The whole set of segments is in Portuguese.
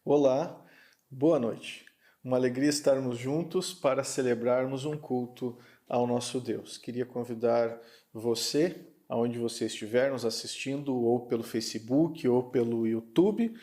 Olá, boa noite. Uma alegria estarmos juntos para celebrarmos um culto ao nosso Deus. Queria convidar você, aonde você estiver nos assistindo, ou pelo Facebook ou pelo YouTube,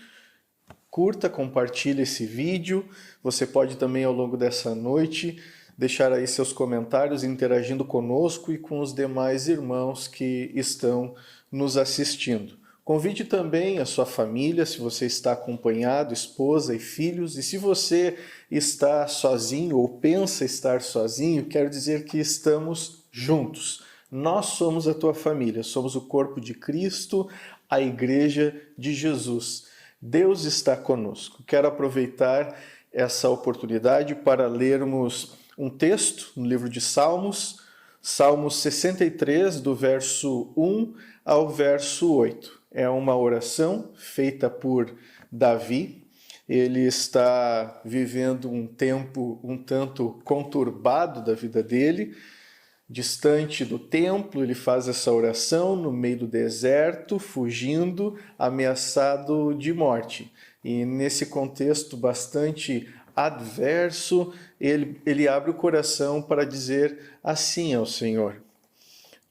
curta, compartilhe esse vídeo. Você pode também, ao longo dessa noite, deixar aí seus comentários interagindo conosco e com os demais irmãos que estão nos assistindo. Convide também a sua família, se você está acompanhado, esposa e filhos. E se você está sozinho ou pensa estar sozinho, quero dizer que estamos juntos. Nós somos a tua família, somos o corpo de Cristo, a igreja de Jesus. Deus está conosco. Quero aproveitar essa oportunidade para lermos um texto no livro de Salmos, Salmos 63, do verso 1 ao verso 8. É uma oração feita por Davi. Ele está vivendo um tempo um tanto conturbado da vida dele, distante do templo. Ele faz essa oração no meio do deserto, fugindo, ameaçado de morte. E nesse contexto bastante adverso, ele abre o coração para dizer assim ao Senhor: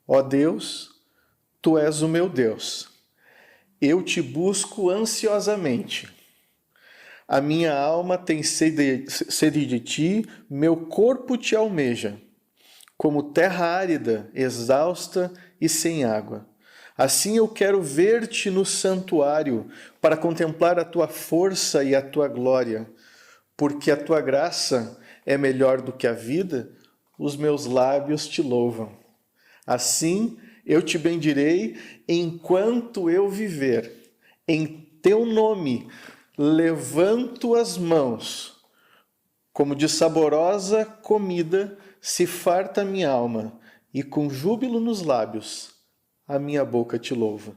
ó Deus, Tu és o meu Deus. Eu te busco ansiosamente. A minha alma tem sede de ti, meu corpo te almeja, como terra árida, exausta e sem água. Assim eu quero ver-te no santuário, para contemplar a tua força e a tua glória. Porque a tua graça é melhor do que a vida, os meus lábios te louvam. Assim eu te bendirei enquanto eu viver. Em teu nome levanto as mãos. Como de saborosa comida se farta a minha alma, e com júbilo nos lábios a minha boca te louva.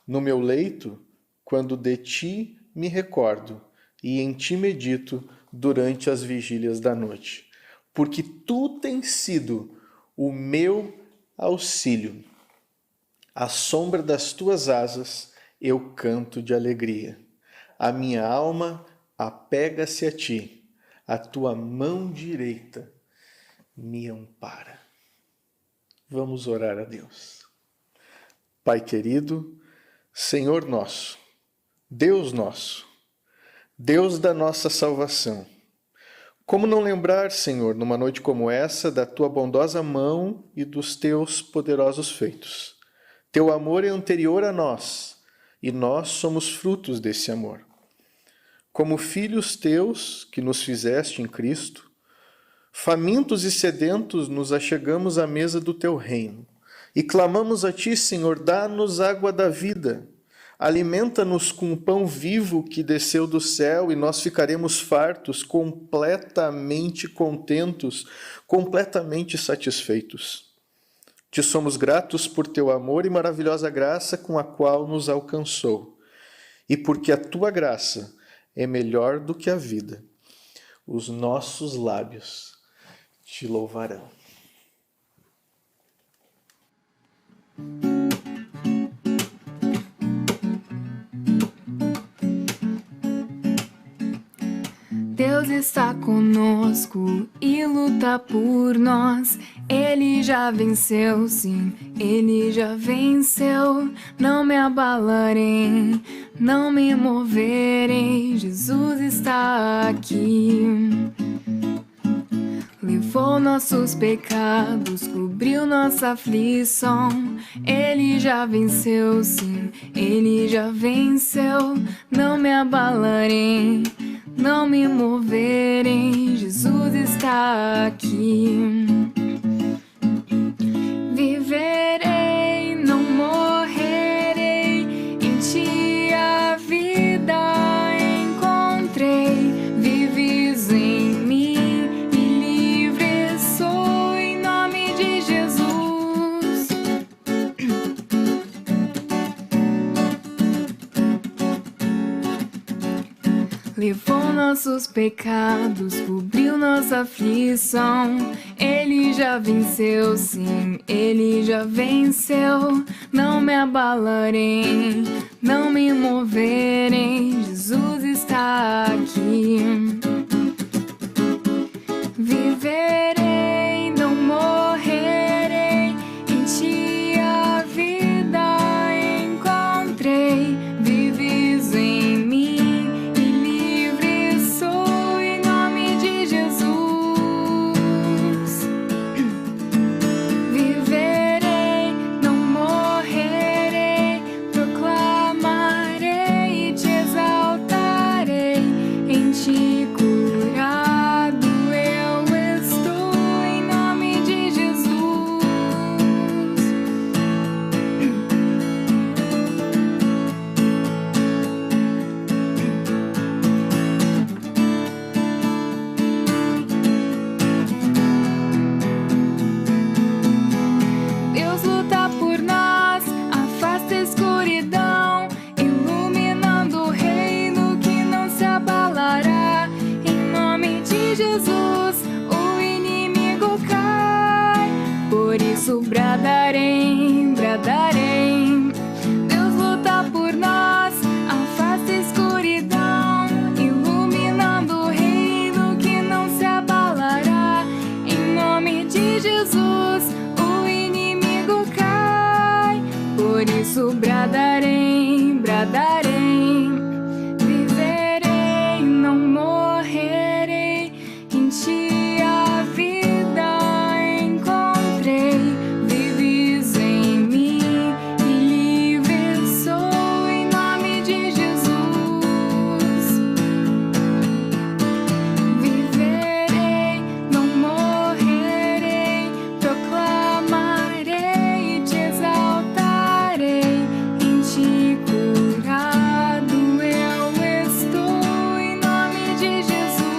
No meu leito, quando de ti me recordo, e em ti medito durante as vigílias da noite. Porque tu tens sido o meu auxílio. À sombra das tuas asas eu canto de alegria. A minha alma apega-se a ti, a tua mão direita me ampara. Vamos orar a Deus. Pai querido, Senhor nosso, Deus da nossa salvação, como não lembrar, Senhor, numa noite como essa, da tua bondosa mão e dos teus poderosos feitos? Teu amor é anterior a nós, e nós somos frutos desse amor. Como filhos teus, que nos fizeste em Cristo, famintos e sedentos nos achegamos à mesa do teu reino, e clamamos a ti, Senhor, dá-nos água da vida, alimenta-nos com o pão vivo que desceu do céu, e nós ficaremos fartos, completamente contentos, completamente satisfeitos. Te somos gratos por teu amor e maravilhosa graça com a qual nos alcançou. E porque a tua graça é melhor do que a vida, os nossos lábios te louvarão. Deus está conosco e luta por nós. Ele já venceu, sim, Ele já venceu. Não me abalarei, não me moverei. Jesus está aqui. Levou nossos pecados, cobriu nossa aflição. Ele já venceu, sim, Ele já venceu. Não me abalarei, não me moverei. Jesus está aqui. Viverei, não morrerei. Em ti a vida encontrei. Vives em mim e livre sou em nome de Jesus. Levou nossos pecados, cobriu nossa aflição. Ele já venceu, sim, ele já venceu. Não me abalarei, não me moverei. Jesus está aqui. Viverei, não morrerei. Em ti a vida encontrei. Vives em mim e livre sou em nome de Jesus. Viverei, não morrerei. Proclamarei e te exaltarei. Em ti curado eu estou em nome de Jesus. Deus luta por nós, afasta a escuridão, iluminando o reino que não se abalará. Em nome de Jesus, o inimigo cai. Por isso bradarei, bradarei. Deus luta por nós, afasta a escuridão, iluminando o reino que não se abalará. Em nome de Jesus, o inimigo cai. Por isso bradarei, bradarei. Viverei, não morrerei. Em ti a vida encontrei. Vives em mim e livre sou em nome de Jesus. Viverei, não morrerei. Proclamarei e te exaltarei. Em ti curado eu estou em nome de Jesus.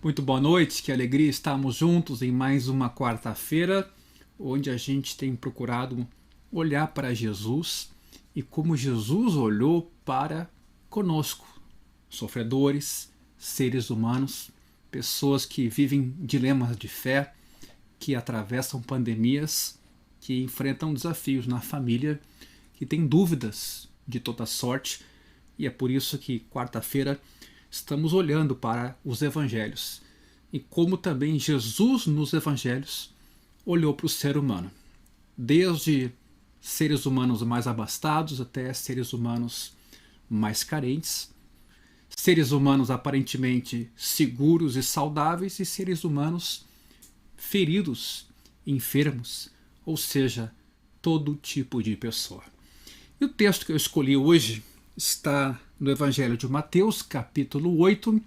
Muito boa noite, que alegria estarmos juntos em mais uma quarta-feira, onde a gente tem procurado olhar para Jesus e como Jesus olhou para conosco, sofredores, seres humanos, pessoas que vivem dilemas de fé, que atravessam pandemias, que enfrentam desafios na família, que têm dúvidas de toda sorte, e é por isso que quarta-feira estamos olhando para os evangelhos e como também Jesus nos evangelhos olhou para o ser humano, desde seres humanos mais abastados até seres humanos mais carentes, seres humanos aparentemente seguros e saudáveis e seres humanos feridos, enfermos, ou seja, todo tipo de pessoa. E o texto que eu escolhi hoje está no Evangelho de Mateus, capítulo 8.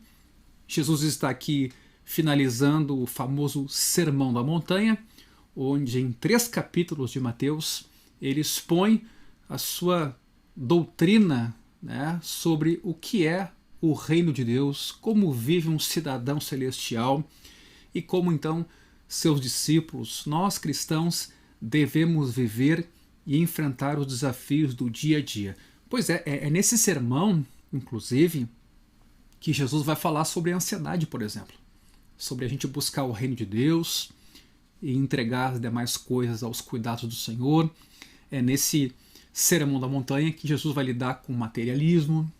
Jesus está aqui finalizando o famoso Sermão da Montanha, onde em 3 capítulos de Mateus ele expõe a sua doutrina, né, sobre o que é o reino de Deus, como vive um cidadão celestial e como então seus discípulos, nós cristãos, devemos viver e enfrentar os desafios do dia a dia. Pois é nesse sermão, inclusive, que Jesus vai falar sobre a ansiedade, por exemplo. Sobre a gente buscar o reino de Deus e entregar as demais coisas aos cuidados do Senhor. É nesse Sermão da Montanha que Jesus vai lidar com o materialismo,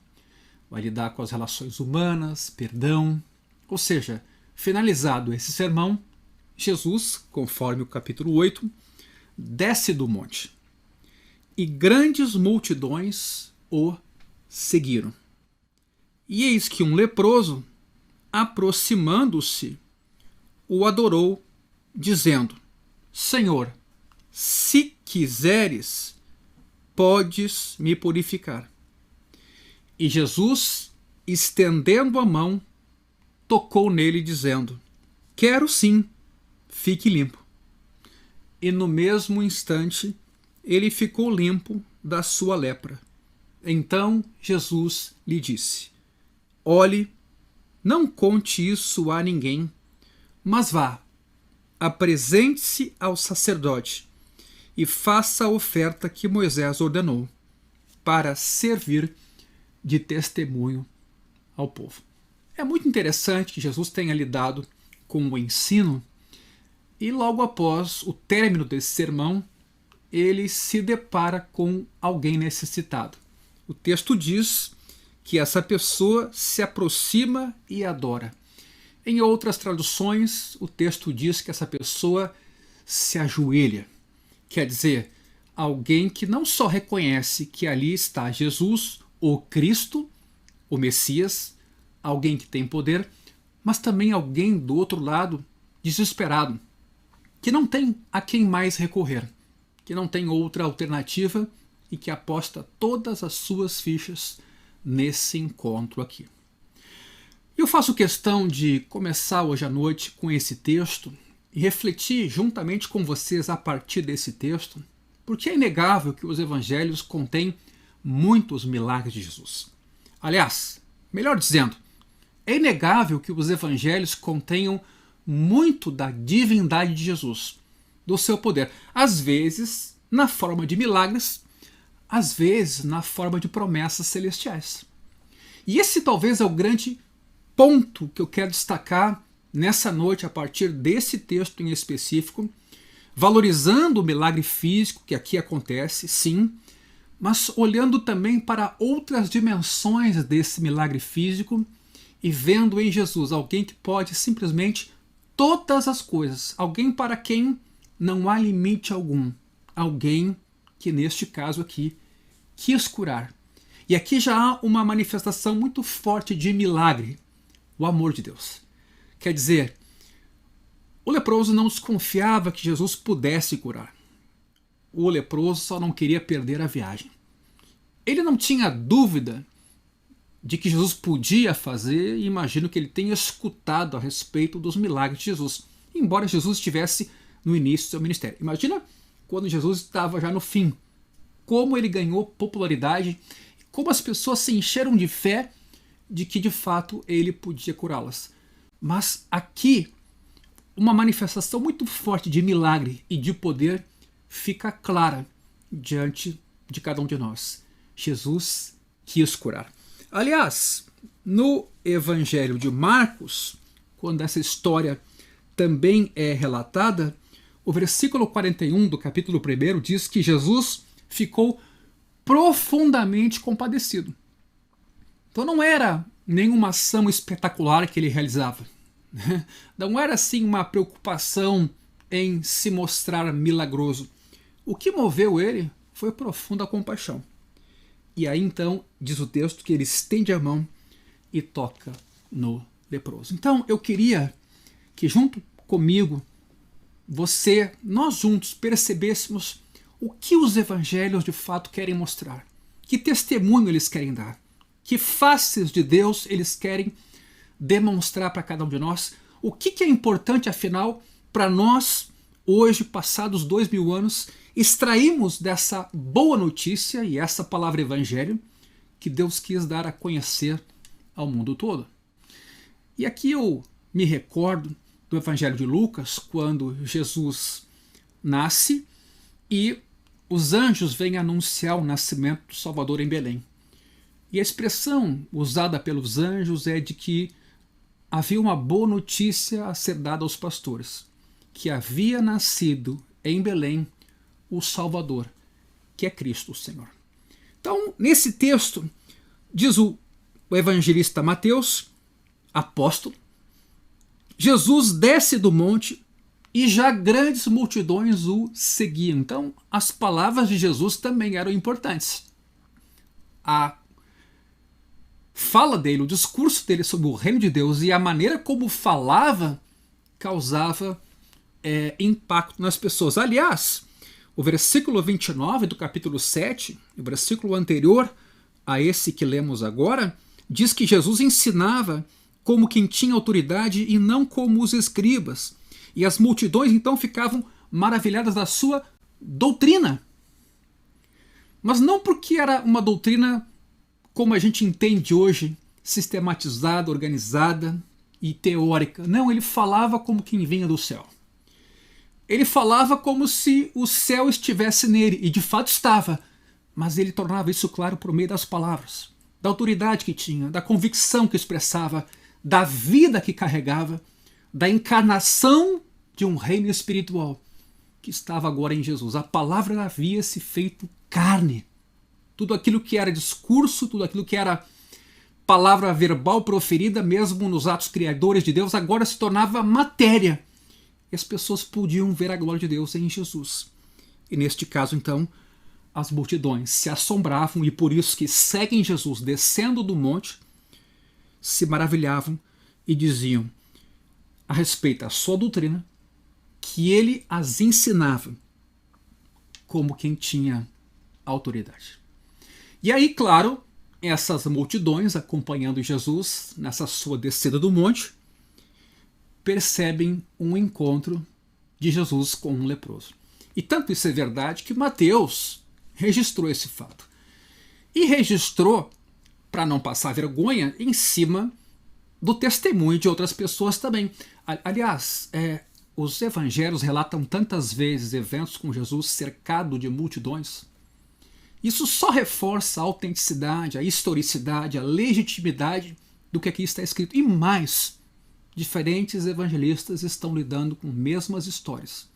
vai lidar com as relações humanas, perdão. Ou seja, finalizado esse sermão, Jesus, conforme o capítulo 8, desce do monte. E grandes multidões o seguiram. E eis que um leproso, aproximando-se, o adorou, dizendo: Senhor, se quiseres, podes me purificar. E Jesus, estendendo a mão, tocou nele, dizendo: Quero sim, fique limpo. E no mesmo instante, ele ficou limpo da sua lepra. Então Jesus lhe disse: Olhe, não conte isso a ninguém, mas vá, apresente-se ao sacerdote e faça a oferta que Moisés ordenou, para servir de testemunho ao povo. É muito interessante que Jesus tenha lidado com o ensino e logo após o término desse sermão, ele se depara com alguém necessitado. O texto diz que essa pessoa se aproxima e adora. Em outras traduções, o texto diz que essa pessoa se ajoelha. Quer dizer, alguém que não só reconhece que ali está Jesus, o Cristo, o Messias, alguém que tem poder, mas também alguém do outro lado desesperado, que não tem a quem mais recorrer, que não tem outra alternativa e que aposta todas as suas fichas nesse encontro aqui. Eu faço questão de começar hoje à noite com esse texto e refletir juntamente com vocês a partir desse texto, porque é inegável que os evangelhos contêm muitos milagres de Jesus. Aliás, melhor dizendo, é inegável que os evangelhos contenham muito da divindade de Jesus, do seu poder, às vezes na forma de milagres, às vezes na forma de promessas celestiais. E esse talvez é o grande ponto que eu quero destacar nessa noite a partir desse texto em específico, valorizando o milagre físico que aqui acontece, sim, mas olhando também para outras dimensões desse milagre físico e vendo em Jesus alguém que pode simplesmente todas as coisas, alguém para quem não há limite algum, alguém que neste caso aqui quis curar. E aqui já há uma manifestação muito forte de milagre, o amor de Deus. Quer dizer, o leproso não desconfiava que Jesus pudesse curar. O leproso só não queria perder a viagem. Ele não tinha dúvida de que Jesus podia fazer e imagino que ele tenha escutado a respeito dos milagres de Jesus, embora Jesus estivesse no início do seu ministério. Imagina quando Jesus estava já no fim, como ele ganhou popularidade, como as pessoas se encheram de fé de que de fato ele podia curá-las. Mas aqui, uma manifestação muito forte de milagre e de poder fica clara diante de cada um de nós. Jesus quis curar. Aliás, no Evangelho de Marcos, quando essa história também é relatada, o versículo 41 do capítulo 1 diz que Jesus ficou profundamente compadecido. Então não era nenhuma ação espetacular que ele realizava. Não era assim uma preocupação em se mostrar milagroso. O que moveu ele foi profunda compaixão. E aí então diz o texto que ele estende a mão e toca no leproso. Então eu queria que junto comigo, nós juntos percebêssemos o que os evangelhos de fato querem mostrar, que testemunho eles querem dar, que faces de Deus eles querem demonstrar para cada um de nós, o que é importante afinal para nós hoje, passados 2000 anos, extraímos dessa boa notícia e essa palavra evangelho que Deus quis dar a conhecer ao mundo todo. E aqui eu me recordo do Evangelho de Lucas, quando Jesus nasce e os anjos vêm anunciar o nascimento do Salvador em Belém. E a expressão usada pelos anjos é de que havia uma boa notícia a ser dada aos pastores, que havia nascido em Belém o Salvador, que é Cristo o Senhor. Então, nesse texto, diz o evangelista Mateus, apóstolo, Jesus desce do monte e já grandes multidões o seguiam. Então, as palavras de Jesus também eram importantes. A fala dele, o discurso dele sobre o reino de Deus e a maneira como falava causava impacto nas pessoas. Aliás, o versículo 29 do capítulo 7, o versículo anterior a esse que lemos agora, diz que Jesus ensinava como quem tinha autoridade e não como os escribas. E as multidões então ficavam maravilhadas da sua doutrina. Mas não porque era uma doutrina como a gente entende hoje, sistematizada, organizada e teórica. Não, ele falava como quem vinha do céu. Ele falava como se o céu estivesse nele, e de fato estava, mas ele tornava isso claro por meio das palavras, da autoridade que tinha, da convicção que expressava, da vida que carregava, da encarnação de um reino espiritual que estava agora em Jesus. A palavra havia se feito carne. Tudo aquilo que era discurso, tudo aquilo que era palavra verbal proferida, mesmo nos atos criadores de Deus, agora se tornava matéria. E as pessoas podiam ver a glória de Deus em Jesus. E neste caso, então, as multidões se assombravam e por isso que seguem Jesus descendo do monte, se maravilhavam e diziam a respeito da sua doutrina que ele as ensinava como quem tinha autoridade. E aí, claro, essas multidões acompanhando Jesus nessa sua descida do monte percebem um encontro de Jesus com um leproso. E tanto isso é verdade que Mateus registrou esse fato. E registrou, para não passar vergonha, em cima do testemunho de outras pessoas também. Aliás, os evangelhos relatam tantas vezes eventos com Jesus cercado de multidões. Isso só reforça a autenticidade, a historicidade, a legitimidade do que aqui está escrito. E mais, diferentes evangelistas estão lidando com mesmas histórias,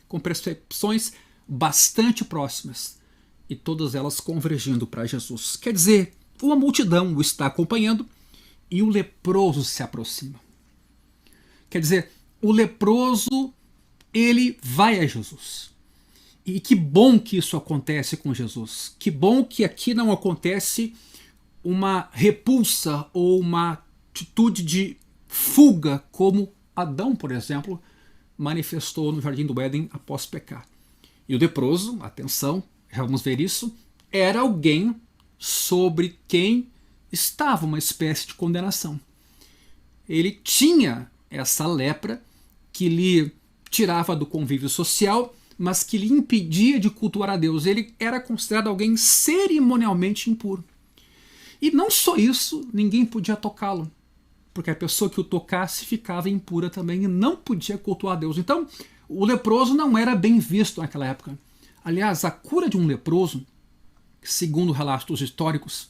com percepções bastante próximas, e todas elas convergindo para Jesus. Quer dizer, uma multidão o está acompanhando e o leproso se aproxima. Quer dizer, o leproso, ele vai a Jesus. E que bom que isso acontece com Jesus. Que bom que aqui não acontece uma repulsa ou uma atitude de fuga, como Adão, por exemplo, manifestou no Jardim do Éden após pecar. E o leproso, atenção, vamos ver isso, era alguém sobre quem estava uma espécie de condenação. Ele tinha essa lepra que lhe tirava do convívio social, mas que lhe impedia de cultuar a Deus. Ele era considerado alguém cerimonialmente impuro. E não só isso, ninguém podia tocá-lo, porque a pessoa que o tocasse ficava impura também e não podia cultuar a Deus. Então, o leproso não era bem visto naquela época. Aliás, a cura de um leproso, segundo relatos históricos,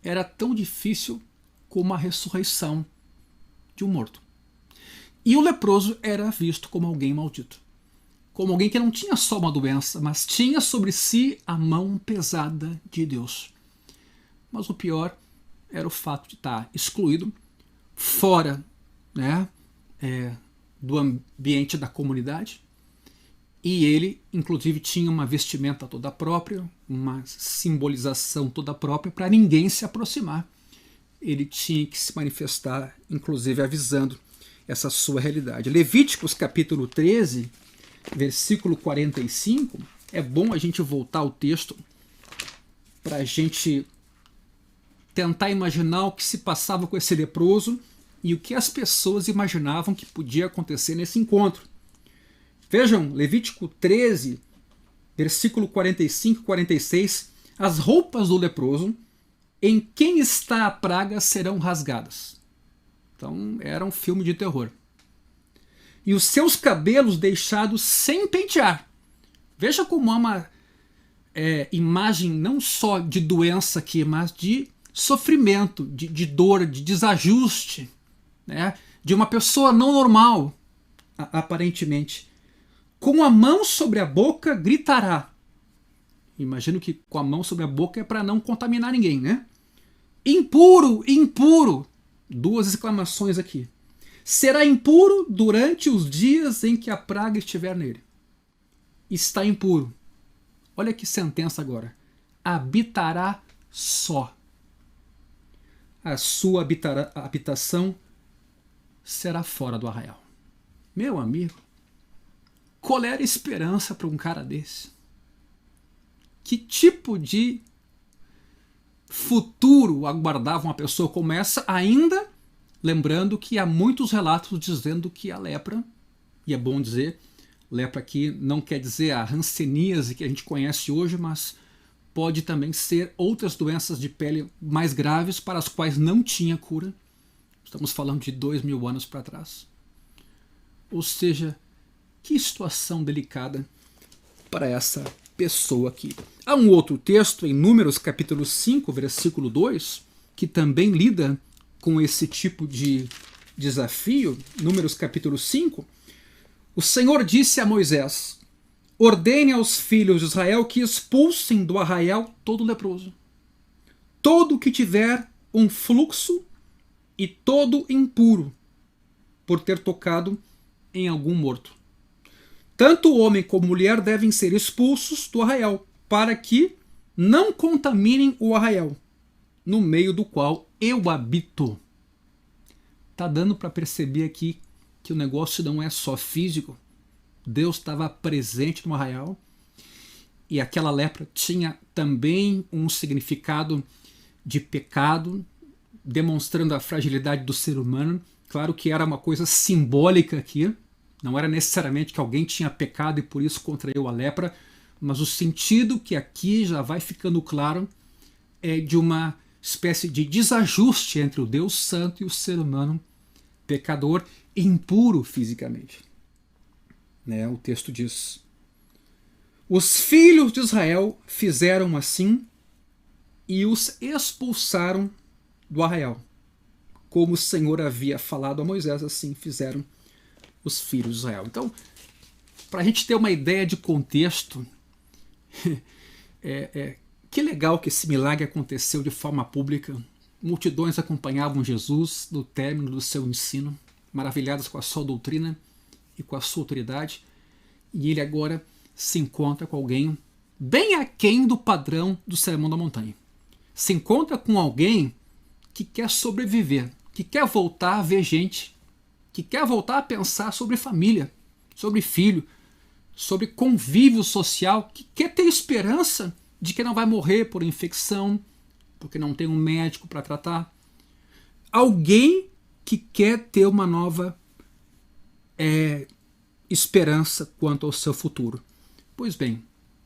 era tão difícil como a ressurreição de um morto. E o leproso era visto como alguém maldito, como alguém que não tinha só uma doença, mas tinha sobre si a mão pesada de Deus. Mas o pior era o fato de estar excluído, fora, né, do ambiente da comunidade. E ele, inclusive, tinha uma vestimenta toda própria, uma simbolização toda própria para ninguém se aproximar. Ele tinha que se manifestar, inclusive avisando essa sua realidade. Levíticos capítulo 13, versículo 45, é bom a gente voltar ao texto para a gente tentar imaginar o que se passava com esse leproso e o que as pessoas imaginavam que podia acontecer nesse encontro. Vejam, Levítico 13, versículo 45 e 46, as roupas do leproso, em quem está a praga, serão rasgadas. Então, era um filme de terror. e os seus cabelos deixados sem pentear. Veja como há uma imagem não só de doença aqui, mas de sofrimento, de dor, de desajuste, né? De uma pessoa não normal, aparentemente. Com a mão sobre a boca gritará. Imagino que com a mão sobre a boca é para não contaminar ninguém, né? Impuro, impuro. 2 exclamações aqui. Será impuro durante os dias em que a praga estiver nele. Está impuro. Olha que sentença agora. Habitará só. A sua habitação será fora do arraial. Meu amigo, qual era a esperança para um cara desse? Que tipo de futuro aguardava uma pessoa como essa, ainda lembrando que há muitos relatos dizendo que a lepra, e é bom dizer, lepra aqui não quer dizer a hanseníase que a gente conhece hoje, mas pode também ser outras doenças de pele mais graves para as quais não tinha cura. Estamos falando de 2000 anos para trás. Ou seja, que situação delicada para essa pessoa aqui. Há um outro texto em Números capítulo 5, versículo 2, que também lida com esse tipo de desafio. Números capítulo 5. O Senhor disse a Moisés: ordene aos filhos de Israel que expulsem do arraial todo leproso, todo que tiver um fluxo e todo impuro, por ter tocado em algum morto. Tanto o homem como a mulher devem ser expulsos do arraial, para que não contaminem o arraial, no meio do qual eu habito. Está dando para perceber aqui que o negócio não é só físico. Deus estava presente no arraial, e aquela lepra tinha também um significado de pecado, demonstrando a fragilidade do ser humano. Claro que era uma coisa simbólica aqui, não era necessariamente que alguém tinha pecado e por isso contraiu a lepra, mas o sentido que aqui já vai ficando claro é de uma espécie de desajuste entre o Deus Santo e o ser humano pecador e impuro fisicamente. Né? O texto diz: os filhos de Israel fizeram assim e os expulsaram do arraial. Como o Senhor havia falado a Moisés, assim fizeram os filhos de Israel. Então, para a gente ter uma ideia de contexto, que legal que esse milagre aconteceu de forma pública. Multidões acompanhavam Jesus no término do seu ensino, maravilhadas com a sua doutrina e com a sua autoridade, e ele agora se encontra com alguém bem aquém do padrão do Sermão da Montanha. Se encontra com alguém que quer sobreviver, que quer voltar a ver gente, que quer voltar a pensar sobre família, sobre filho, sobre convívio social, que quer ter esperança de que não vai morrer por infecção, porque não tem um médico para tratar. Alguém que quer ter uma nova esperança quanto ao seu futuro. Pois bem,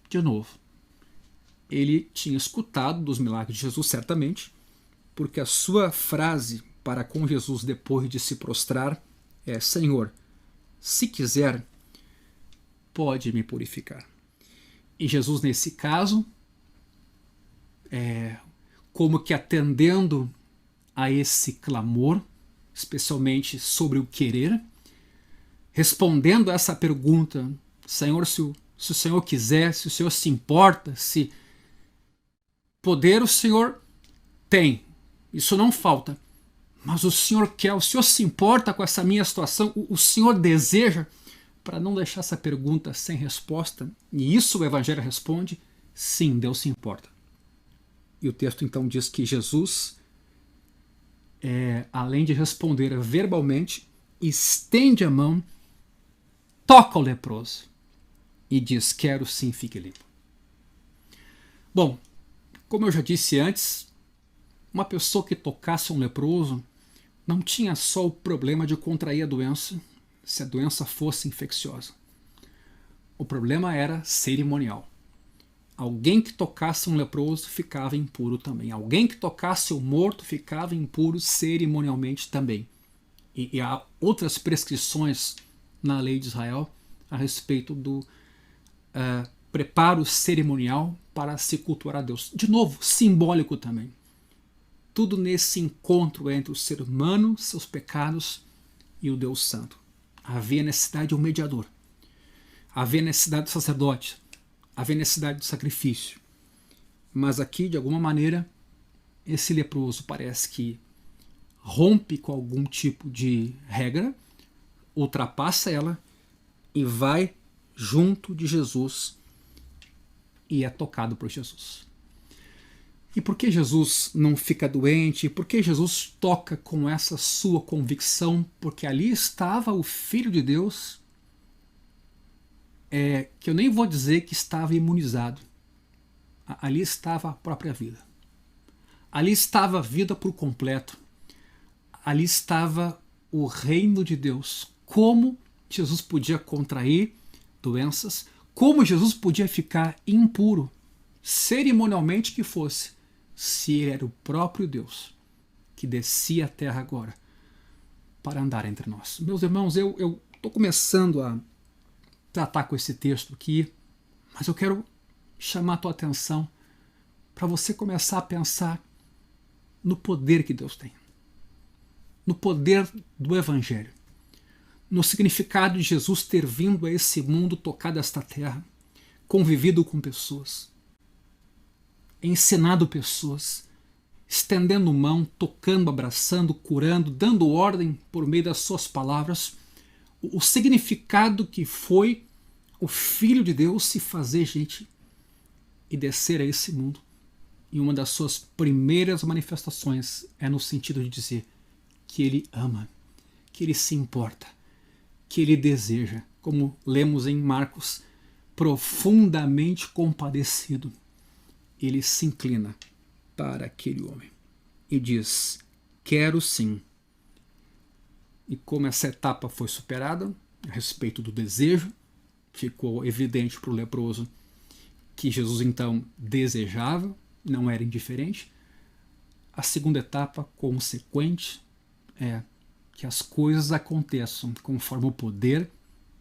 de novo, ele tinha escutado dos milagres de Jesus, certamente, porque a sua frase para com Jesus depois de se prostrar é: Senhor, se quiser, pode me purificar. E Jesus, nesse caso, como que atendendo a esse clamor, especialmente sobre o querer, respondendo a essa pergunta: Senhor, se o Senhor quiser, se o Senhor se importa, se poder o Senhor tem, isso não falta, mas o Senhor quer, o Senhor se importa com essa minha situação, o Senhor deseja, para não deixar essa pergunta sem resposta, e isso o Evangelho responde: sim, Deus se importa. E o texto então diz que Jesus, além de responder verbalmente, estende a mão, toca o leproso e diz: quero sim, fique limpo. Bom, como eu já disse antes, uma pessoa que tocasse um leproso não tinha só o problema de contrair a doença, se a doença fosse infecciosa. O problema era cerimonial. Alguém que tocasse um leproso ficava impuro também. Alguém que tocasse o morto ficava impuro cerimonialmente também. E há outras prescrições na lei de Israel a respeito do preparo cerimonial para se cultuar a Deus. De novo, simbólico também. Tudo nesse encontro entre o ser humano, seus pecados e o Deus Santo. Havia necessidade de um mediador. Havia necessidade do sacerdote. Havia necessidade do sacrifício. Mas aqui, de alguma maneira, esse leproso parece que rompe com algum tipo de regra, ultrapassa ela e vai junto de Jesus e é tocado por Jesus. E por que Jesus não fica doente? Por que Jesus toca com essa sua convicção? Porque ali estava o Filho de Deus, que eu nem vou dizer que estava imunizado. Ali estava a própria vida. Ali estava a vida por completo. Ali estava o reino de Deus. Como Jesus podia contrair doenças, como Jesus podia ficar impuro, cerimonialmente que fosse, se ele era o próprio Deus que descia à terra agora para andar entre nós. Meus irmãos, eu estou começando a tratar com esse texto aqui, mas eu quero chamar a tua atenção para você começar a pensar no poder que Deus tem, no poder do Evangelho, no significado de Jesus ter vindo a esse mundo, tocado esta terra, convivido com pessoas, ensinado pessoas, estendendo mão, tocando, abraçando, curando, dando ordem por meio das suas palavras, o significado que foi o Filho de Deus se fazer gente e descer a esse mundo. E uma das suas primeiras manifestações é no sentido de dizer que ele ama, que ele se importa, que ele deseja, como lemos em Marcos, profundamente compadecido. Ele se inclina para aquele homem e diz: quero sim. E como essa etapa foi superada a respeito do desejo, ficou evidente para o leproso que Jesus então desejava, não era indiferente. A segunda etapa consequente é que as coisas aconteçam conforme o poder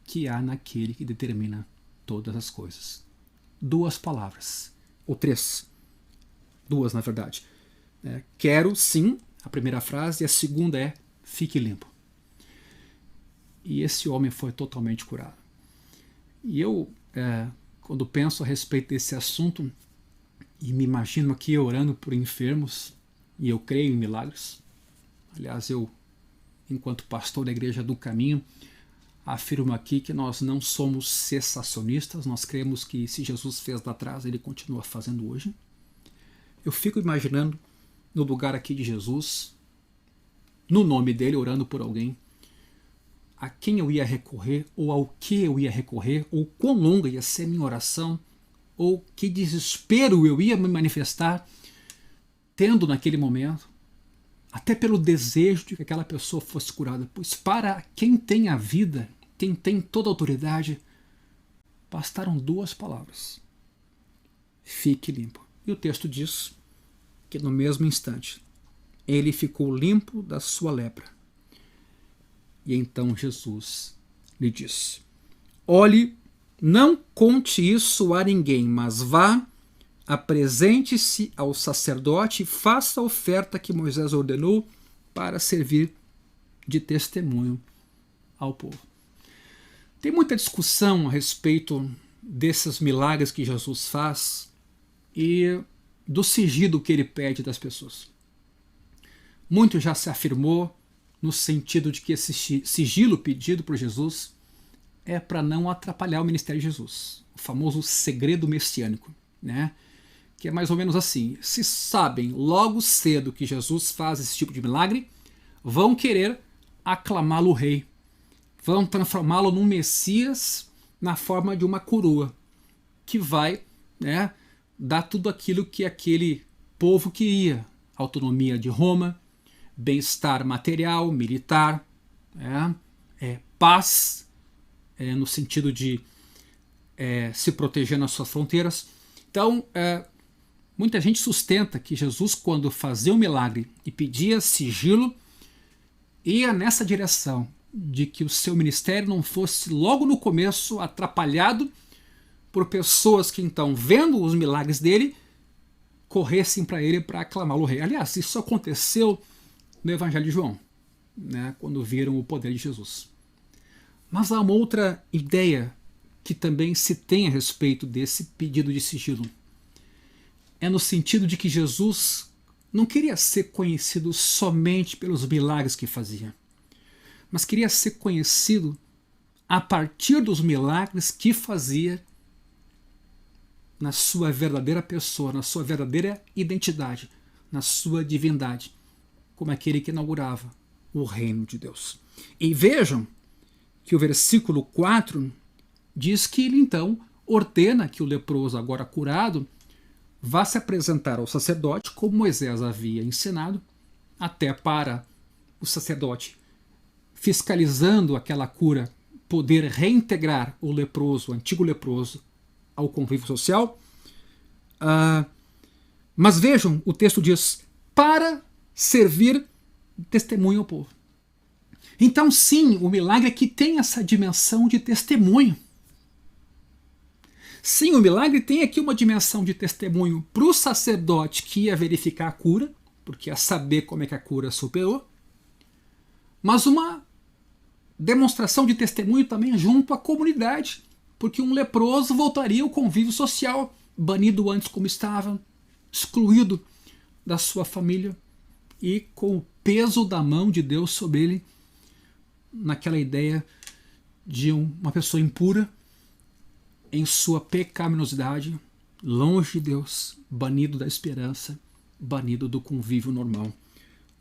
que há naquele que determina todas as coisas. 2 palavras, ou 3, 2 na verdade. Quero sim, a primeira frase, e a segunda é fique limpo. E esse homem foi totalmente curado. E eu, quando penso a respeito desse assunto, e me imagino aqui orando por enfermos, e eu creio em milagres. Aliás, eu, enquanto pastor da Igreja do Caminho, afirmo aqui que nós não somos cessacionistas, nós cremos que se Jesus fez lá atrás, ele continua fazendo hoje. Eu fico imaginando no lugar aqui de Jesus, no nome dele, orando por alguém, a quem eu ia recorrer, ou ao que eu ia recorrer, ou quão longa ia ser minha oração, ou que desespero eu ia me manifestar, tendo naquele momento, até pelo desejo de que aquela pessoa fosse curada. Pois para quem tem a vida, quem tem toda a autoridade, bastaram 2 palavras: fique limpo. E o texto diz que no mesmo instante ele ficou limpo da sua lepra. E então Jesus lhe disse: olhe, não conte isso a ninguém, mas vá, apresente-se ao sacerdote e faça a oferta que Moisés ordenou para servir de testemunho ao povo. Tem muita discussão a respeito desses milagres que Jesus faz e do sigilo que ele pede das pessoas. Muito já se afirmou no sentido de que esse sigilo pedido por Jesus é para não atrapalhar o ministério de Jesus, o famoso segredo messiânico, né? Que é mais ou menos assim: se sabem logo cedo que Jesus faz esse tipo de milagre, vão querer aclamá-lo rei, vão transformá-lo num Messias na forma de uma coroa, que vai, né, dar tudo aquilo que aquele povo queria: autonomia de Roma, bem-estar material, militar, paz, no sentido de se proteger nas suas fronteiras. Então, muita gente sustenta que Jesus, quando fazia um milagre e pedia sigilo, ia nessa direção, de que o seu ministério não fosse logo no começo atrapalhado por pessoas que então, vendo os milagres dele, corressem para ele para aclamá-lo rei. Aliás, isso aconteceu no Evangelho de João, né, quando viram o poder de Jesus. Mas há uma outra ideia que também se tem a respeito desse pedido de sigilo. É no sentido de que Jesus não queria ser conhecido somente pelos milagres que fazia, mas queria ser conhecido a partir dos milagres que fazia na sua verdadeira pessoa, na sua verdadeira identidade, na sua divindade, como aquele que inaugurava o reino de Deus. E vejam que o versículo 4 diz que ele então ordena que o leproso, agora curado, vá se apresentar ao sacerdote, como Moisés havia ensinado, até para o sacerdote, fiscalizando aquela cura, poder reintegrar o leproso, o antigo leproso, ao convívio social. Mas vejam, o texto diz, para servir testemunho ao povo. Então sim, o milagre aqui tem essa dimensão de testemunho. Sim, o milagre tem aqui uma dimensão de testemunho para o sacerdote que ia verificar a cura, porque ia saber como é que a cura se operou, mas uma demonstração de testemunho também junto à comunidade, porque um leproso voltaria ao convívio social, banido antes como estava, excluído da sua família e com o peso da mão de Deus sobre ele, naquela ideia de uma pessoa impura, em sua pecaminosidade, longe de Deus, banido da esperança, banido do convívio normal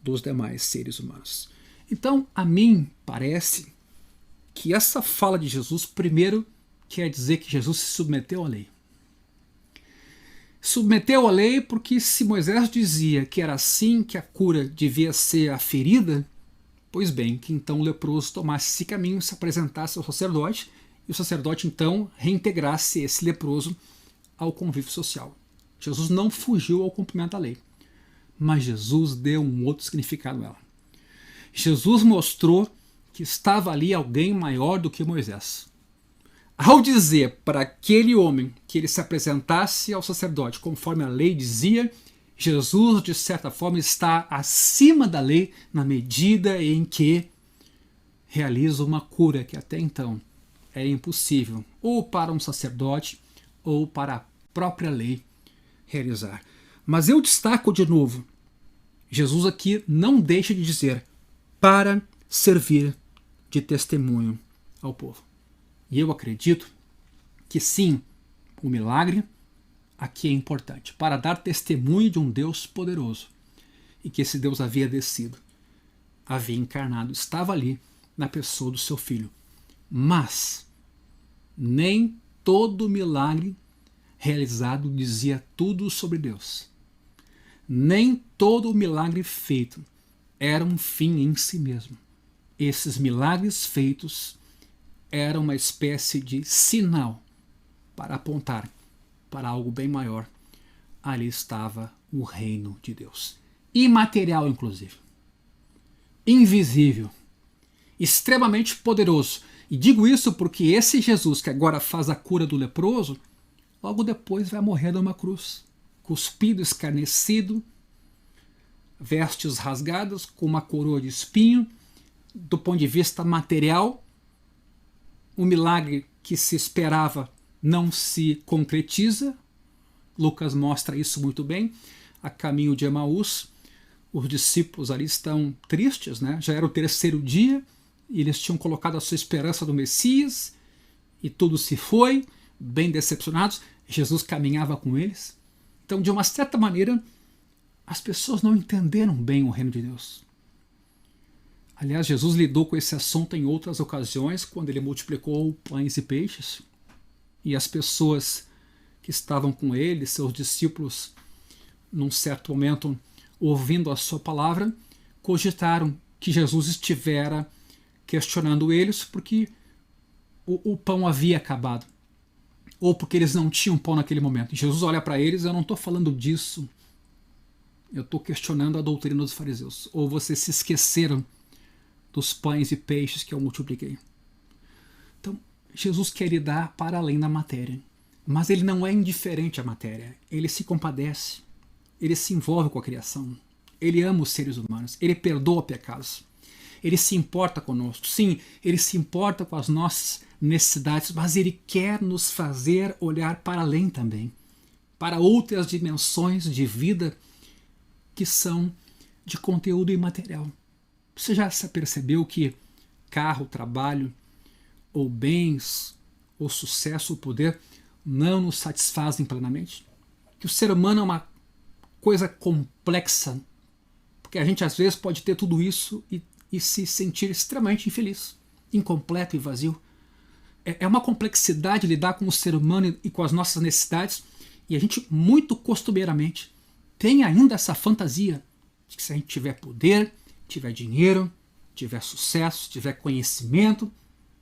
dos demais seres humanos. Então, a mim parece que essa fala de Jesus, primeiro, quer dizer que Jesus se submeteu à lei. Submeteu à lei porque se Moisés dizia que era assim que a cura devia ser aferida, pois bem, que então o leproso tomasse esse caminho, se apresentasse ao sacerdote, e o sacerdote então reintegrasse esse leproso ao convívio social. Jesus não fugiu ao cumprimento da lei, mas Jesus deu um outro significado a ela. Jesus mostrou que estava ali alguém maior do que Moisés. Ao dizer para aquele homem que ele se apresentasse ao sacerdote conforme a lei dizia, Jesus, de certa forma, está acima da lei na medida em que realiza uma cura que até então é impossível, ou para um sacerdote, ou para a própria lei realizar. Mas eu destaco de novo, Jesus aqui não deixa de dizer para servir de testemunho ao povo. E eu acredito que sim, o milagre aqui é importante, para dar testemunho de um Deus poderoso, e que esse Deus havia descido, havia encarnado, estava ali na pessoa do seu filho. Mas nem todo milagre realizado dizia tudo sobre Deus. Nem todo milagre feito era um fim em si mesmo. Esses milagres feitos eram uma espécie de sinal para apontar para algo bem maior. Ali estava o reino de Deus. Imaterial, inclusive. Invisível. Extremamente poderoso. E digo isso porque esse Jesus que agora faz a cura do leproso, logo depois vai morrer numa cruz, cuspido, escarnecido, vestes rasgadas, com uma coroa de espinho. Do ponto de vista material, o milagre que se esperava não se concretiza. Lucas mostra isso muito bem. A caminho de Emaús, os discípulos ali estão tristes, né? Já era o terceiro dia, e eles tinham colocado a sua esperança no Messias, e tudo se foi, bem decepcionados. Jesus caminhava com eles. Então, de uma certa maneira, as pessoas não entenderam bem o reino de Deus. Aliás, Jesus lidou com esse assunto em outras ocasiões, quando ele multiplicou pães e peixes, e as pessoas que estavam com ele, seus discípulos, num certo momento, ouvindo a sua palavra, cogitaram que Jesus estivera questionando eles porque o pão havia acabado, ou porque eles não tinham pão naquele momento. Jesus olha para eles: eu não estou falando disso, eu estou questionando a doutrina dos fariseus. Ou vocês se esqueceram dos pães e peixes que eu multipliquei. Então, Jesus quer ir dar para além da matéria. Mas ele não é indiferente à matéria. Ele se compadece. Ele se envolve com a criação. Ele ama os seres humanos. Ele perdoa pecados. Ele se importa conosco. Sim, ele se importa com as nossas necessidades, mas ele quer nos fazer olhar para além também, para outras dimensões de vida que são de conteúdo imaterial. Você já se percebeu que carro, trabalho, ou bens, ou sucesso, ou poder não nos satisfazem plenamente? Que o ser humano é uma coisa complexa, porque a gente às vezes pode ter tudo isso e se sentir extremamente infeliz, incompleto e vazio. É uma complexidade lidar com o ser humano e com as nossas necessidades, e a gente muito costumeiramente tem ainda essa fantasia de que se a gente tiver poder, tiver dinheiro, tiver sucesso, tiver conhecimento,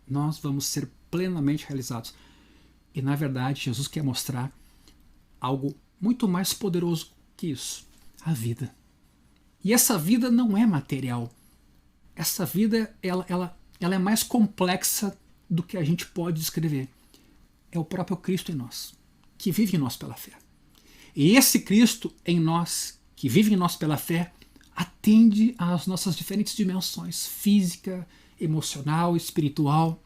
nós vamos ser plenamente realizados. E na verdade Jesus quer mostrar algo muito mais poderoso que isso, a vida. E essa vida não é material. Essa vida ela é mais complexa do que a gente pode descrever. É o próprio Cristo em nós, que vive em nós pela fé. E esse Cristo em nós, que vive em nós pela fé, atende às nossas diferentes dimensões, física, emocional, espiritual,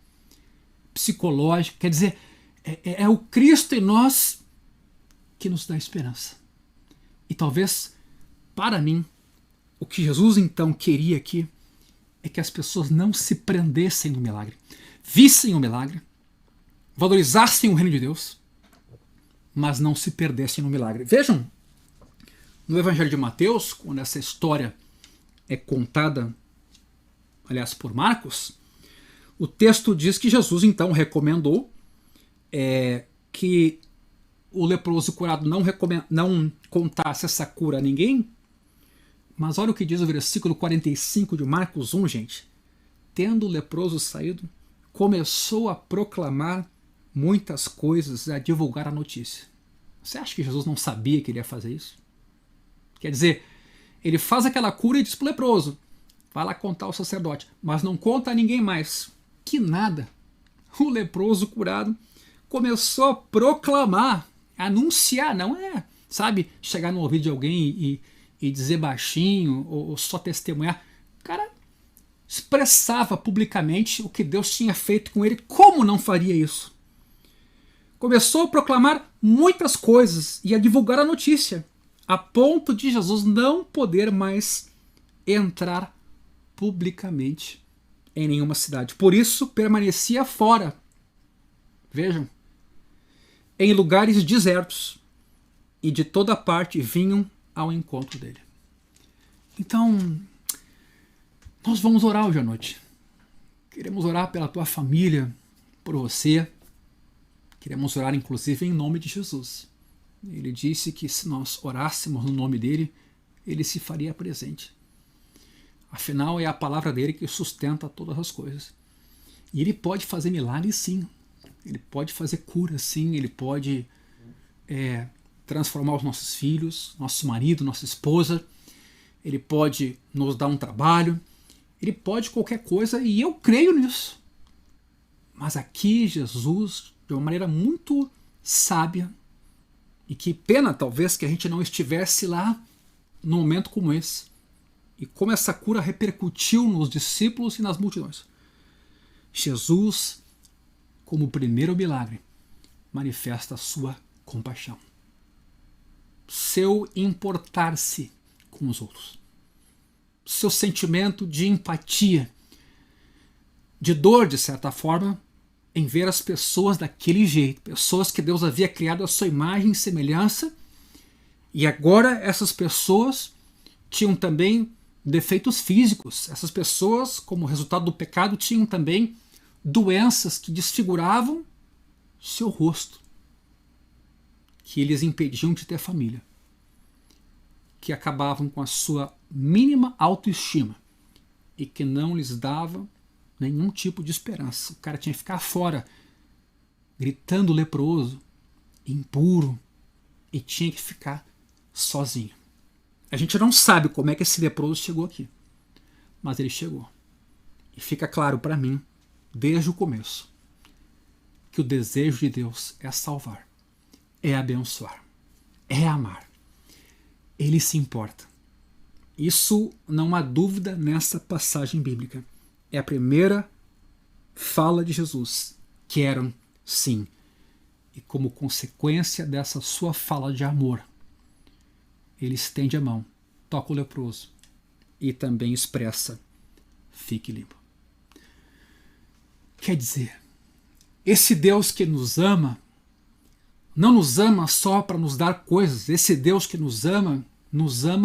psicológica. Quer dizer, é o Cristo em nós que nos dá esperança. E talvez, para mim, o que Jesus então queria aqui é que as pessoas não se prendessem no milagre, vissem o milagre, valorizassem o reino de Deus, mas não se perdessem no milagre. Vejam, no Evangelho de Mateus, quando essa história é contada, aliás, por Marcos, o texto diz que Jesus então recomendou que o leproso curado não contasse essa cura a ninguém. Mas olha o que diz o versículo 45 de Marcos 1, gente. Tendo o leproso saído, começou a proclamar muitas coisas, a divulgar a notícia. Você acha que Jesus não sabia que ele ia fazer isso? Quer dizer, ele faz aquela cura e diz para o leproso, vai lá contar ao sacerdote, mas não conta a ninguém mais. Que nada. O leproso curado começou a proclamar, a anunciar, não é, sabe, chegar no ouvido de alguém e dizer baixinho, ou só testemunhar. O cara expressava publicamente o que Deus tinha feito com ele. Como não faria isso? Começou a proclamar muitas coisas e a divulgar a notícia, a ponto de Jesus não poder mais entrar publicamente em nenhuma cidade. Por isso, permanecia fora. Vejam, em lugares desertos, e de toda parte vinham ao encontro dele. Então, nós vamos orar hoje à noite. Queremos orar pela tua família, por você. Queremos orar, inclusive, em nome de Jesus. Ele disse que se nós orássemos no nome dele, ele se faria presente. Afinal, é a palavra dele que sustenta todas as coisas. E ele pode fazer milagres, sim. Ele pode fazer cura, sim. Ele pode transformar os nossos filhos, nosso marido, nossa esposa. Ele pode nos dar um trabalho. Ele pode qualquer coisa, e eu creio nisso. Mas aqui Jesus, de uma maneira muito sábia, e que pena talvez que a gente não estivesse lá num momento como esse, e como essa cura repercutiu nos discípulos e nas multidões. Jesus, como primeiro milagre, manifesta a sua compaixão, seu importar-se com os outros, seu sentimento de empatia, de dor, de certa forma, em ver as pessoas daquele jeito, pessoas que Deus havia criado à sua imagem e semelhança, e agora essas pessoas tinham também defeitos físicos. Essas pessoas, como resultado do pecado, tinham também doenças que desfiguravam seu rosto, que lhes impediam de ter família, que acabavam com a sua mínima autoestima e que não lhes davam nenhum tipo de esperança. O cara tinha que ficar fora, gritando leproso, impuro, e tinha que ficar sozinho. A gente não sabe como é que esse leproso chegou aqui, mas ele chegou. E fica claro para mim, desde o começo, que o desejo de Deus é salvar, é abençoar, é amar. Ele se importa. Isso não há dúvida nessa passagem bíblica. É a primeira fala de Jesus. Quero, sim. E como consequência dessa sua fala de amor, ele estende a mão, toca o leproso e também expressa: fique limpo. Quer dizer, esse Deus que nos ama, não nos ama só para nos dar coisas. Esse Deus que nos ama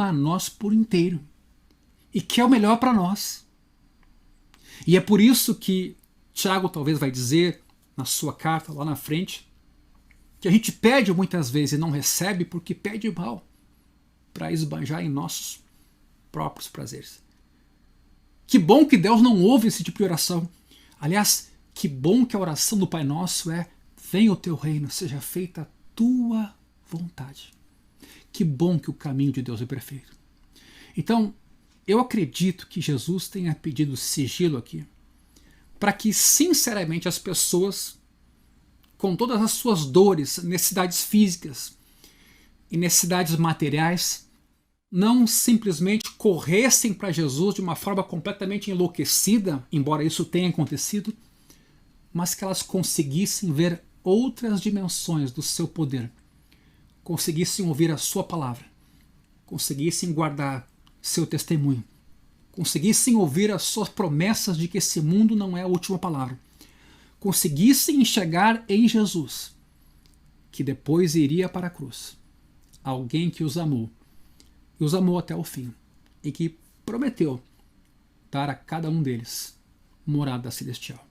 a nós por inteiro e quer o melhor para nós. E é por isso que Tiago talvez vai dizer na sua carta lá na frente que a gente pede muitas vezes e não recebe porque pede mal para esbanjar em nossos próprios prazeres. Que bom que Deus não ouve esse tipo de oração. Aliás, que bom que a oração do Pai Nosso é: venha o teu reino, seja feita a tua vontade. Que bom que o caminho de Deus é perfeito. Então, eu acredito que Jesus tenha pedido sigilo aqui para que, sinceramente, as pessoas, com todas as suas dores, necessidades físicas e necessidades materiais, não simplesmente corressem para Jesus de uma forma completamente enlouquecida, embora isso tenha acontecido, mas que elas conseguissem ver outras dimensões do seu poder, conseguissem ouvir a sua palavra, conseguissem guardar seu testemunho, conseguissem ouvir as suas promessas de que esse mundo não é a última palavra, conseguissem enxergar em Jesus, que depois iria para a cruz, alguém que os amou, e os amou até o fim, e que prometeu dar a cada um deles morada celestial,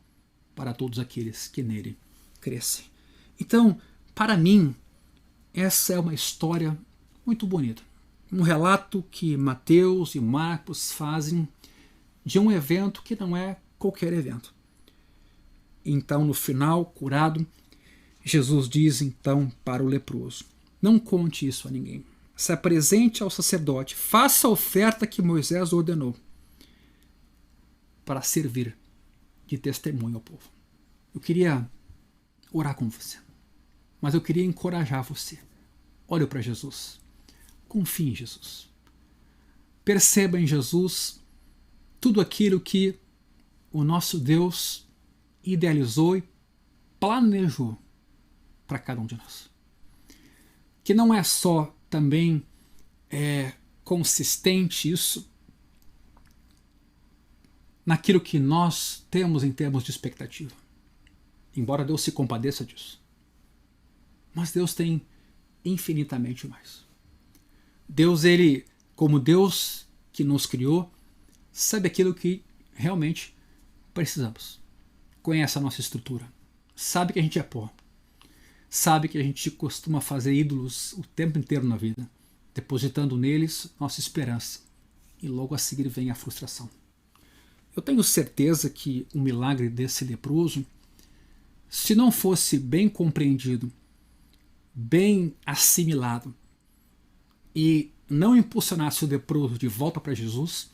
para todos aqueles que nele crescem. Então, para mim, essa é uma história muito bonita. Um relato que Mateus e Marcos fazem de um evento que não é qualquer evento. Então, no final, curado, Jesus diz então para o leproso: não conte isso a ninguém. Se apresente ao sacerdote, faça a oferta que Moisés ordenou para servir de testemunho ao povo. Eu queria orar com você, mas eu queria encorajar você. Olhe para Jesus. Confie em Jesus. Perceba em Jesus tudo aquilo que o nosso Deus idealizou e planejou para cada um de nós. Que não é só também consistente isso naquilo que nós temos em termos de expectativa, embora Deus se compadeça disso. Mas Deus tem infinitamente mais. Deus, ele, como Deus que nos criou, sabe aquilo que realmente precisamos. Conhece a nossa estrutura. Sabe que a gente é pó. Sabe que a gente costuma fazer ídolos o tempo inteiro na vida, depositando neles nossa esperança. E logo a seguir vem a frustração. Eu tenho certeza que o milagre desse leproso, se não fosse bem compreendido, bem assimilado, e não impulsionasse o leproso de volta para Jesus,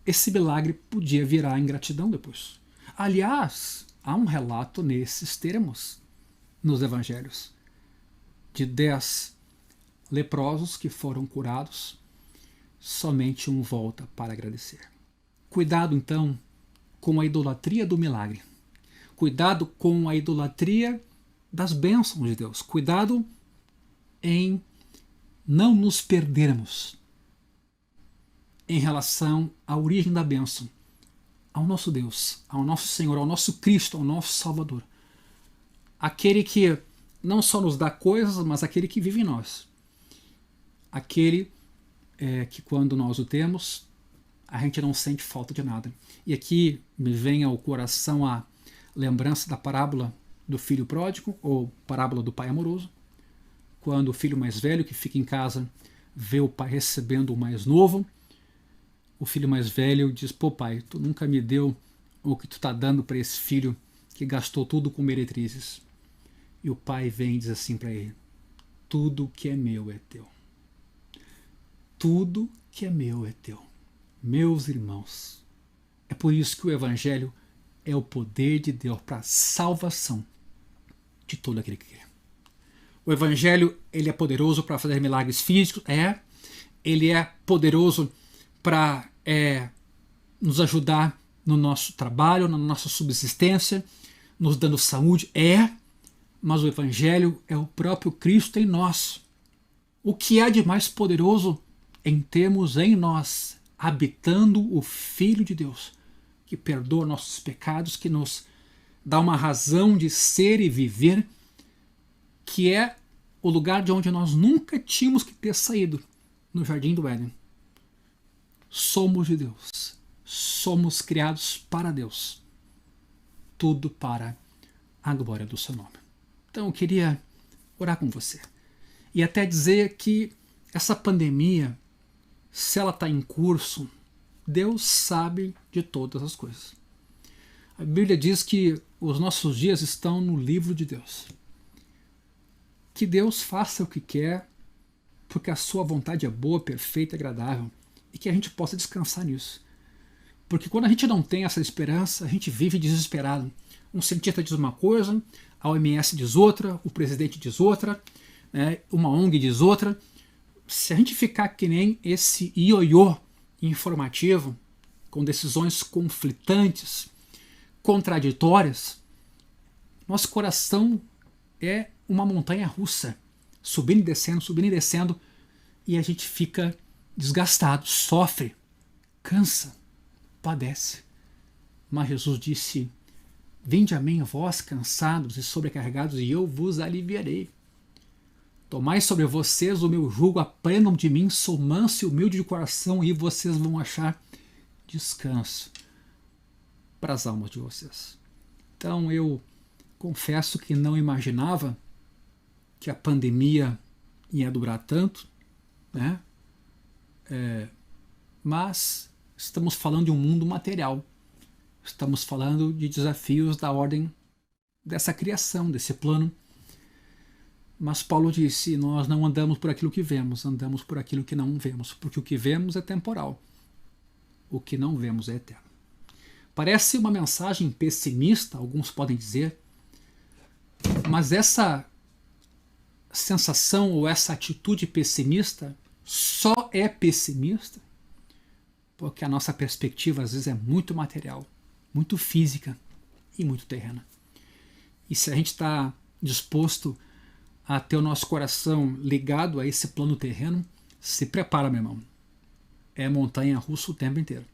esse milagre podia virar ingratidão depois. Aliás, há um relato nesses termos nos evangelhos de 10 leprosos que foram curados, somente um volta para agradecer. Cuidado então com a idolatria do milagre. Cuidado com a idolatria das bênçãos de Deus. Cuidado em não nos perdermos em relação à origem da bênção, ao nosso Deus, ao nosso Senhor, ao nosso Cristo, ao nosso Salvador. Aquele que não só nos dá coisas, mas aquele que vive em nós. Aquele que quando nós o temos, a gente não sente falta de nada. E aqui me vem ao coração a lembrança da parábola do filho pródigo, ou parábola do pai amoroso, quando o filho mais velho que fica em casa vê o pai recebendo o mais novo, o filho mais velho diz: pô pai, tu nunca me deu o que tu tá dando para esse filho que gastou tudo com meretrizes. E o pai vem e diz assim para ele: tudo que é meu é teu. Tudo que é meu é teu. Meus irmãos, É por isso que o Evangelho é o poder de Deus para a salvação de todo aquele que crê. O Evangelho, ele é poderoso para fazer milagres físicos, ele é poderoso para nos ajudar no nosso trabalho, na nossa subsistência, nos dando saúde, mas o Evangelho é o próprio Cristo em nós. O que há de mais poderoso em termos em nós, habitando o Filho de Deus, que perdoa nossos pecados, que nos dá uma razão de ser e viver, que é o lugar de onde nós nunca tínhamos que ter saído, no Jardim do Éden. Somos de Deus, somos criados para Deus, tudo para a glória do seu nome. Então eu queria orar com você e até dizer que essa pandemia, se ela está em curso, Deus sabe de todas as coisas. A Bíblia diz que os nossos dias estão no livro de Deus. Que Deus faça o que quer, porque a sua vontade é boa, perfeita e agradável, e que a gente possa descansar nisso. Porque quando a gente não tem essa esperança, a gente vive desesperado. Um cientista diz uma coisa, a OMS diz outra, o presidente diz outra, uma ONG diz outra. Se a gente ficar que nem esse ioiô informativo, com decisões conflitantes, contraditórias, nosso coração é uma montanha russa, subindo e descendo, e a gente fica desgastado, sofre, cansa, padece. Mas Jesus disse: vinde a mim, vós cansados e sobrecarregados, e eu vos aliviarei. Tomai sobre vocês o meu jugo, aprendam de mim, sou manso e humilde de coração, e vocês vão achar descanso para as almas de vocês. Então eu confesso que não imaginava que a pandemia ia durar tanto, mas estamos falando de um mundo material. Estamos falando de desafios da ordem dessa criação, desse plano. Mas Paulo disse: nós não andamos por aquilo que vemos, andamos por aquilo que não vemos, porque o que vemos é temporal, o que não vemos é eterno. Parece uma mensagem pessimista, alguns podem dizer, mas essa sensação ou essa atitude pessimista só é pessimista porque a nossa perspectiva às vezes é muito material, muito física e muito terrena. E se a gente está disposto a ter o nosso coração ligado a esse plano terreno, se prepara, meu irmão. É montanha russa o tempo inteiro.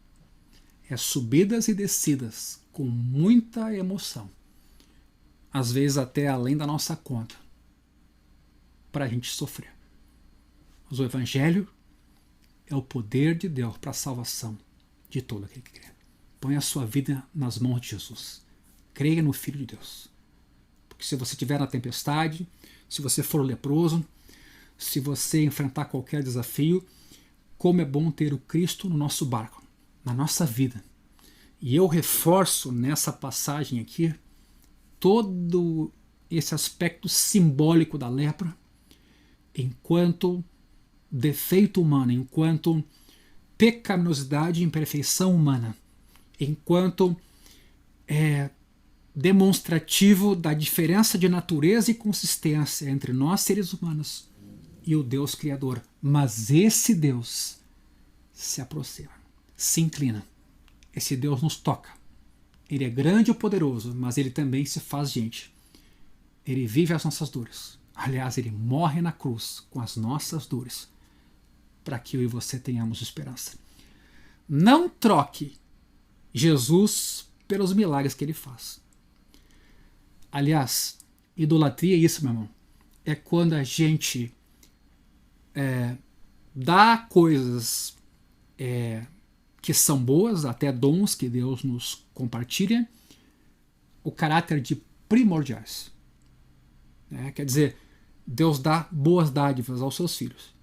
É subidas e descidas com muita emoção. Às vezes até além da nossa conta, para a gente sofrer. Mas o Evangelho é o poder de Deus para a salvação de todo aquele que crê. Põe a sua vida nas mãos de Jesus. Creia no Filho de Deus. Porque se você estiver na tempestade, se você for leproso, se você enfrentar qualquer desafio, como é bom ter o Cristo no nosso barco, na nossa vida. E eu reforço nessa passagem aqui todo esse aspecto simbólico da lepra, enquanto defeito humano, enquanto pecaminosidade e imperfeição humana, enquanto demonstrativo da diferença de natureza e consistência entre nós seres humanos e o Deus Criador. Mas esse Deus se aproxima, se inclina. Esse Deus nos toca. Ele é grande e poderoso, mas ele também se faz gente. Ele vive as nossas dores. Aliás, ele morre na cruz com as nossas dores, para que eu e você tenhamos esperança. Não troque Jesus pelos milagres que ele faz. Aliás, idolatria é isso, meu irmão. É quando a gente dá coisas que são boas, até dons que Deus nos compartilha, o caráter de primordiais. Quer dizer, Deus dá boas dádivas aos seus filhos.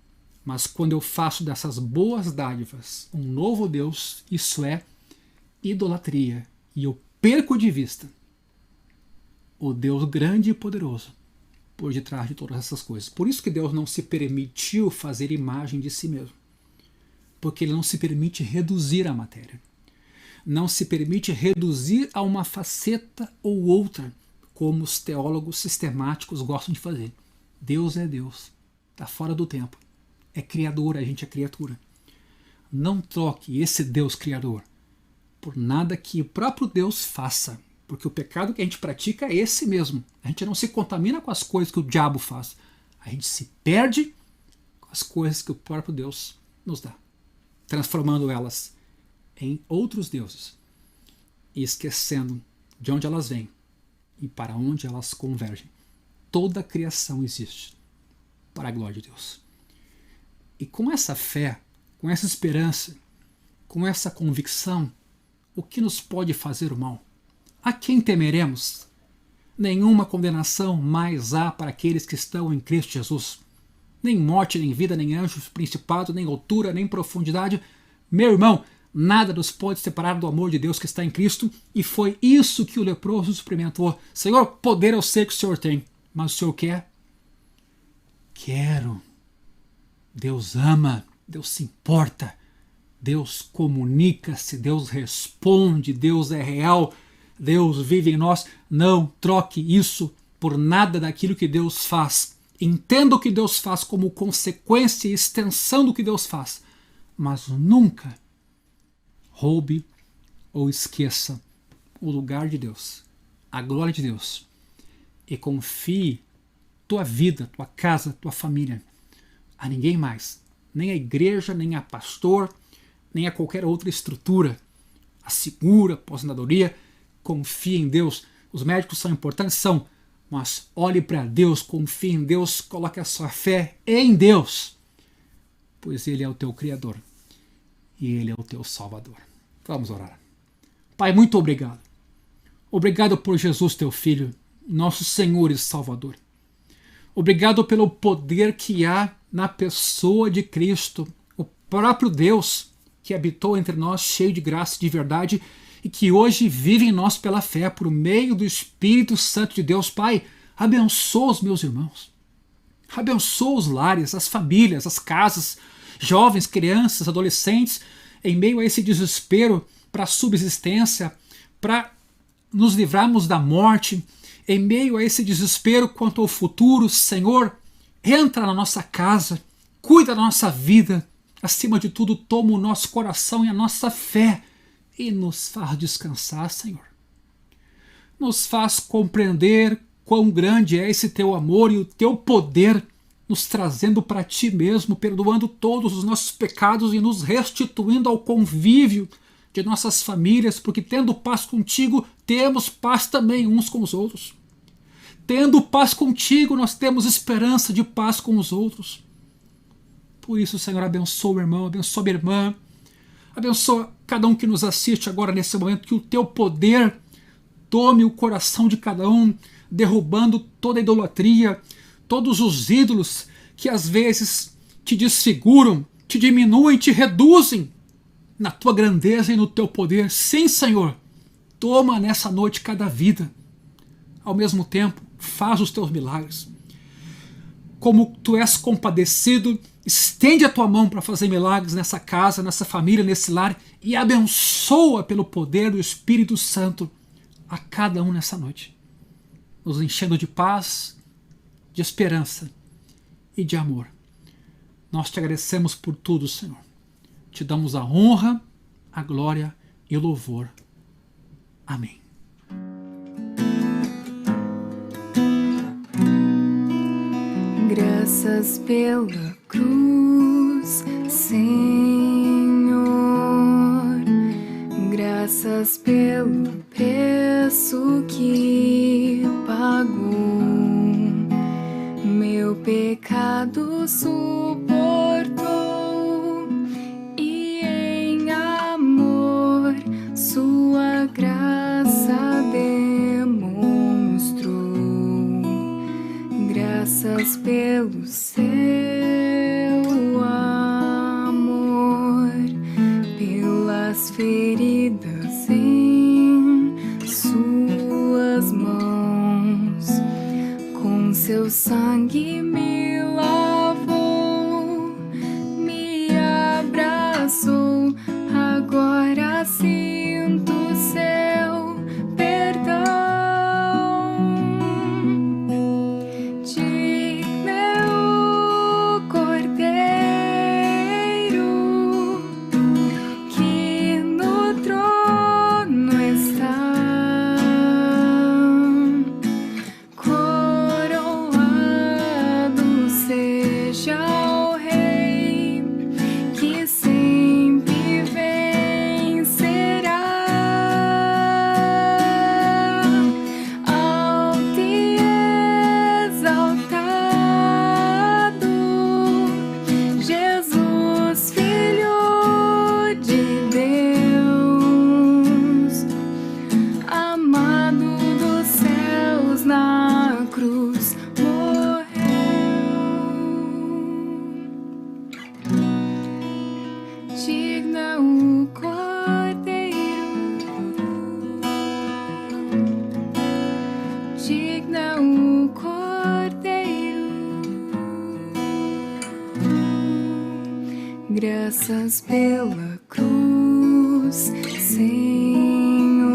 Mas quando eu faço dessas boas dádivas um novo Deus, isso é idolatria. E eu perco de vista o Deus grande e poderoso por detrás de todas essas coisas. Por isso que Deus não se permitiu fazer imagem de si mesmo. Porque ele não se permite reduzir a matéria. não se permite reduzir a uma faceta ou outra, como os teólogos sistemáticos gostam de fazer. Deus é Deus, está fora do tempo, é criador, a gente é criatura. Não troque esse Deus criador por nada que o próprio Deus faça, porque o pecado que a gente pratica é esse mesmo. A gente não se contamina com as coisas que o diabo faz, a gente se perde com as coisas que o próprio Deus nos dá, transformando elas em outros deuses e esquecendo de onde elas vêm e para onde elas convergem. Toda a criação existe para a glória de Deus. E com essa fé, com essa esperança, com essa convicção, o que nos pode fazer o mal? A quem temeremos? Nenhuma condenação mais há para aqueles que estão em Cristo Jesus. Nem morte, nem vida, nem anjos, principado, nem altura, nem profundidade. Meu irmão, nada nos pode separar do amor de Deus que está em Cristo, e foi isso que o leproso experimentou. Senhor, poder eu sei que o Senhor tem, mas o Senhor quer? Quero. Deus ama, Deus se importa, Deus comunica-se, Deus responde, Deus é real, Deus vive em nós. Não troque isso por nada daquilo que Deus faz. Entenda o que Deus faz como consequência e extensão do que Deus faz, mas nunca roube ou esqueça o lugar de Deus, a glória de Deus, e confie tua vida, tua casa, tua família a ninguém mais, nem a igreja, nem a pastor, nem a qualquer outra estrutura. Assegura, aposentadoria, confie em Deus. Os médicos são importantes, são, mas olhe para Deus, confie em Deus, coloque a sua fé em Deus, pois Ele é o teu Criador e Ele é o teu Salvador. Vamos orar. Pai, muito obrigado. Obrigado por Jesus, teu Filho, nosso Senhor e Salvador. Obrigado pelo poder que há na pessoa de Cristo, o próprio Deus que habitou entre nós, cheio de graça e de verdade, e que hoje vive em nós pela fé, por meio do Espírito Santo de Deus. Pai, abençoa os meus irmãos. Abençoa os lares, as famílias, as casas, jovens, crianças, adolescentes, em meio a esse desespero para a subsistência, para nos livrarmos da morte, em meio a esse desespero quanto ao futuro. Senhor, entra na nossa casa, cuida da nossa vida, acima de tudo, toma o nosso coração e a nossa fé e nos faz descansar, Senhor. Nos faz compreender quão grande é esse teu amor e o teu poder, nos trazendo para ti mesmo, perdoando todos os nossos pecados e nos restituindo ao convívio de nossas famílias, porque tendo paz contigo, temos paz também uns com os outros. Tendo paz contigo, nós temos esperança de paz com os outros. Por isso, Senhor, abençoa o irmão, abençoa a minha irmã, abençoa cada um que nos assiste agora nesse momento, que o teu poder tome o coração de cada um, derrubando toda a idolatria, todos os ídolos que às vezes te desfiguram, te diminuem, te reduzem na tua grandeza e no teu poder. Sim, Senhor, toma nessa noite cada vida. Ao mesmo tempo, faz os teus milagres. Como tu és compadecido, estende a tua mão para fazer milagres nessa casa, nessa família, nesse lar, e abençoa pelo poder do Espírito Santo a cada um nessa noite, nos enchendo de paz, de esperança e de amor. Nós te agradecemos por tudo, Senhor. Te damos a honra, a glória e o louvor. Amém. Graças pela cruz, Senhor. Graças pelo preço que pagou. Meu pecado suportou e em amor sua graça demonstrou. Graças pelo seu amor, pelas feridas em suas mãos, com seu sangue me lavou, me abraçou. Agora sinto Graças pela cruz, Senhor.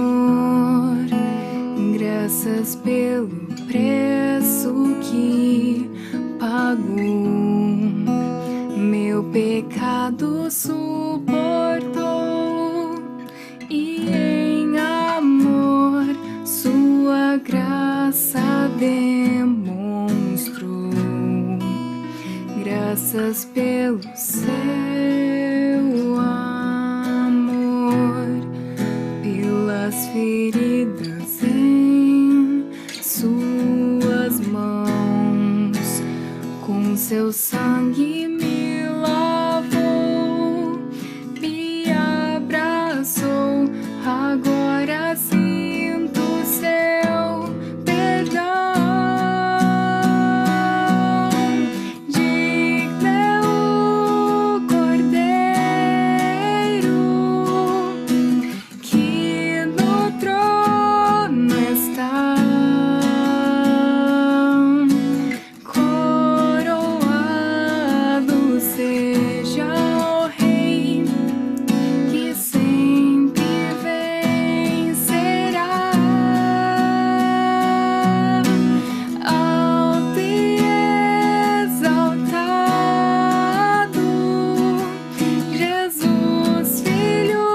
Graças pelo preço que pagou. Meu pecado suportou e em amor sua graça demonstrou. Graças pelo seu amor, pelas feridas em suas mãos, com seu sangue me lavou, me abraçou. Agora sinto seu perdão. Digno é o Cordeiro que no trono está, coroado seja o Rei que sempre vencerá. Alto e exaltado, Jesus, Filho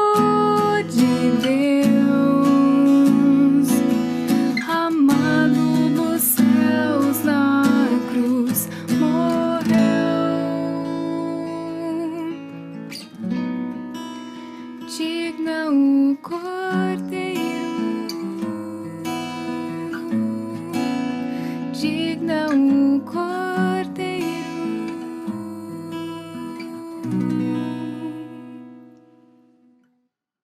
de Deus, amado dos céus, na cruz morreu. Digno é o Cordeiro